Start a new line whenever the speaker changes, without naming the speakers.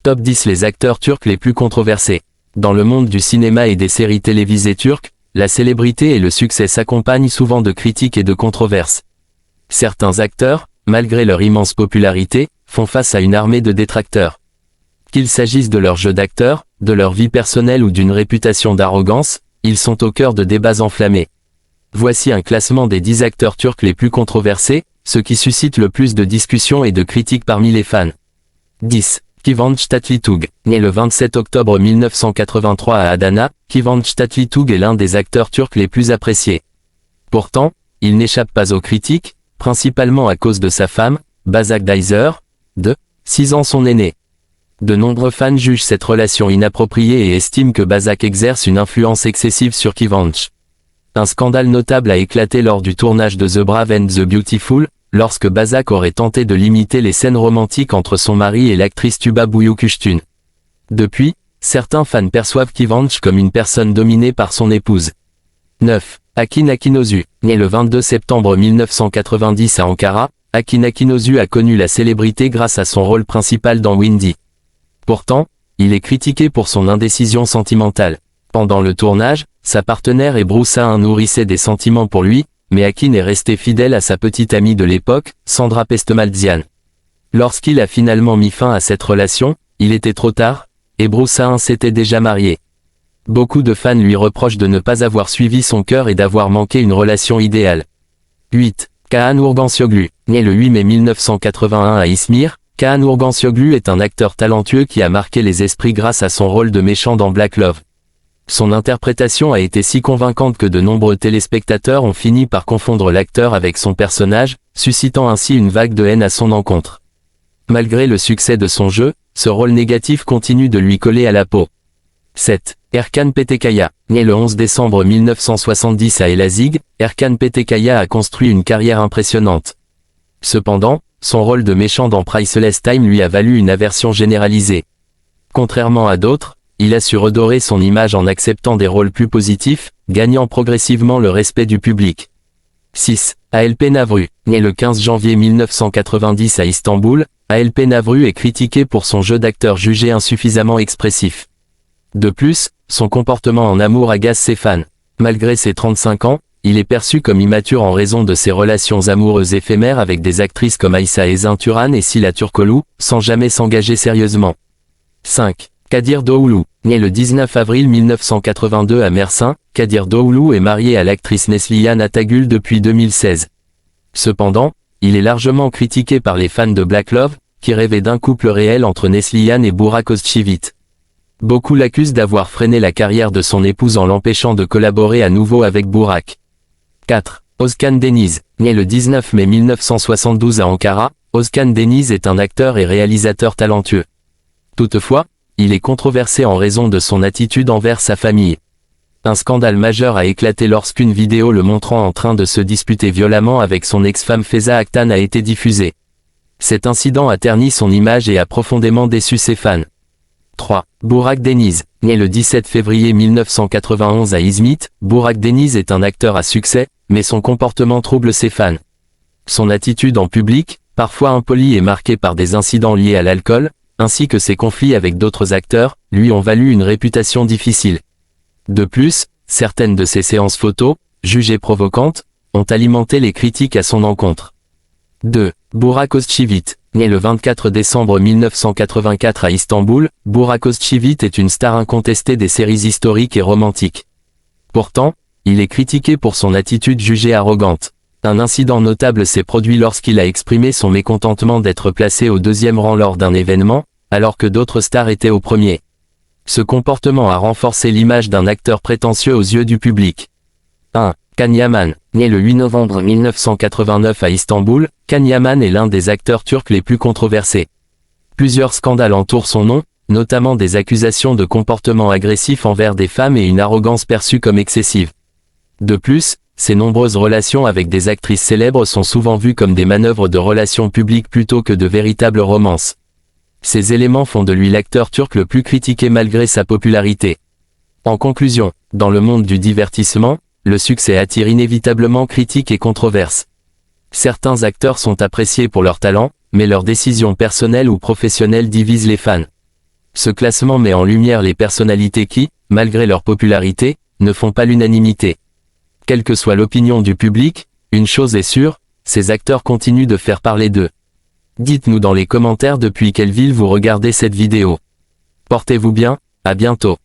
Top 10 les acteurs turcs les plus controversés. Dans le monde du cinéma et des séries télévisées turques, la célébrité et le succès s'accompagnent souvent de critiques et de controverses. Certains acteurs, malgré leur immense popularité, font face à une armée de détracteurs. Qu'il s'agisse de leur jeu d'acteur, de leur vie personnelle ou d'une réputation d'arrogance, ils sont au cœur de débats enflammés. Voici un classement des 10 acteurs turcs les plus controversés, ceux qui suscitent le plus de discussions et de critiques parmi les fans. 10. Kıvanç Tatlıtuğ. Né le 27 octobre 1983 à Adana, Kıvanç Tatlıtuğ est l'un des acteurs turcs les plus appréciés. Pourtant, il n'échappe pas aux critiques, principalement à cause de sa femme, Başak Dizer, de 6 ans son aînée. De nombreux fans jugent cette relation inappropriée et estiment que Başak exerce une influence excessive sur Kıvanç. Un scandale notable a éclaté lors du tournage de The Brave and the Beautiful, lorsque Başak aurait tenté de limiter les scènes romantiques entre son mari et l'actrice Tuba Büyüküstün. Depuis, certains fans perçoivent Kıvanç comme une personne dominée par son épouse. 9. Akin Akinoğlu. Né le 22 septembre 1990 à Ankara, Akin Akinoğlu a connu la célébrité grâce à son rôle principal dans Windy. Pourtant, il est critiqué pour son indécision sentimentale. Pendant le tournage, sa partenaire Ebru Şahin nourrissait des sentiments pour lui, mais Akin est resté fidèle à sa petite amie de l'époque, Sandra Pestemaldjian. Lorsqu'il a finalement mis fin à cette relation, il était trop tard, Ebru Şahin s'était déjà mariée. Beaucoup de fans lui reprochent de ne pas avoir suivi son cœur et d'avoir manqué une relation idéale. 8. Kaan Urgancioglu. Né le 8 mai 1981 à Izmir, Kaan Urgancioglu est un acteur talentueux qui a marqué les esprits grâce à son rôle de méchant dans Black Love. Son interprétation a été si convaincante que de nombreux téléspectateurs ont fini par confondre l'acteur avec son personnage, suscitant ainsi une vague de haine à son encontre. Malgré le succès de son jeu, ce rôle négatif continue de lui coller à la peau. 7. Erkan Petekkaya. Né le 11 décembre 1970 à Elazig, Erkan Petekkaya a construit une carrière impressionnante. Cependant, son rôle de méchant dans Priceless Time lui a valu une aversion généralisée. Contrairement à d'autres, il a su redorer son image en acceptant des rôles plus positifs, gagnant progressivement le respect du public. 6. Alp Navruz. Né le 15 janvier 1990 à Istanbul, Alp Navruz est critiqué pour son jeu d'acteur jugé insuffisamment expressif. De plus, son comportement en amour agace ses fans. Malgré ses 35 ans, il est perçu comme immature en raison de ses relations amoureuses éphémères avec des actrices comme Ayça Ezin Turan et Sila Turkoglu, sans jamais s'engager sérieusement. 5. Kadir Doğulu. Né le 19 avril 1982 à Mersin, Kadir Doğulu est marié à l'actrice Neslihan Atagül depuis 2016. Cependant, il est largement critiqué par les fans de Black Love, qui rêvaient d'un couple réel entre Neslihan et Burak Özçivit. Beaucoup l'accusent d'avoir freiné la carrière de son épouse en l'empêchant de collaborer à nouveau avec Burak. 4. Özkan Deniz. Né le 19 mai 1972 à Ankara, Özkan Deniz est un acteur et réalisateur talentueux. Toutefois, il est controversé en raison de son attitude envers sa famille. Un scandale majeur a éclaté lorsqu'une vidéo le montrant en train de se disputer violemment avec son ex-femme Feza Aktan a été diffusée. Cet incident a terni son image et a profondément déçu ses fans. 3. Burak Deniz. Né le 17 février 1991 à Izmit, Burak Deniz est un acteur à succès, mais son comportement trouble ses fans. Son attitude en public, parfois impolie et marquée par des incidents liés à l'alcool, ainsi que ses conflits avec d'autres acteurs, lui ont valu une réputation difficile. De plus, certaines de ses séances photos, jugées provocantes, ont alimenté les critiques à son encontre. 2. Burak Özçivit. Né le 24 décembre 1984 à Istanbul, Burak Özçivit est une star incontestée des séries historiques et romantiques. Pourtant, il est critiqué pour son attitude jugée arrogante. Un incident notable s'est produit lorsqu'il a exprimé son mécontentement d'être placé au deuxième rang lors d'un événement, alors que d'autres stars étaient au premier. Ce comportement a renforcé l'image d'un acteur prétentieux aux yeux du public. 1. Can Yaman. Né le 8 novembre 1989 à Istanbul, Can Yaman est l'un des acteurs turcs les plus controversés. Plusieurs scandales entourent son nom, notamment des accusations de comportement agressif envers des femmes et une arrogance perçue comme excessive. De plus, ses nombreuses relations avec des actrices célèbres sont souvent vues comme des manœuvres de relations publiques plutôt que de véritables romances. Ces éléments font de lui l'acteur turc le plus critiqué malgré sa popularité. En conclusion, dans le monde du divertissement, le succès attire inévitablement critiques et controverses. Certains acteurs sont appréciés pour leur talent, mais leurs décisions personnelles ou professionnelles divisent les fans. Ce classement met en lumière les personnalités qui, malgré leur popularité, ne font pas l'unanimité. Quelle que soit l'opinion du public, une chose est sûre, ces acteurs continuent de faire parler d'eux. Dites-nous dans les commentaires depuis quelle ville vous regardez cette vidéo. Portez-vous bien, à bientôt.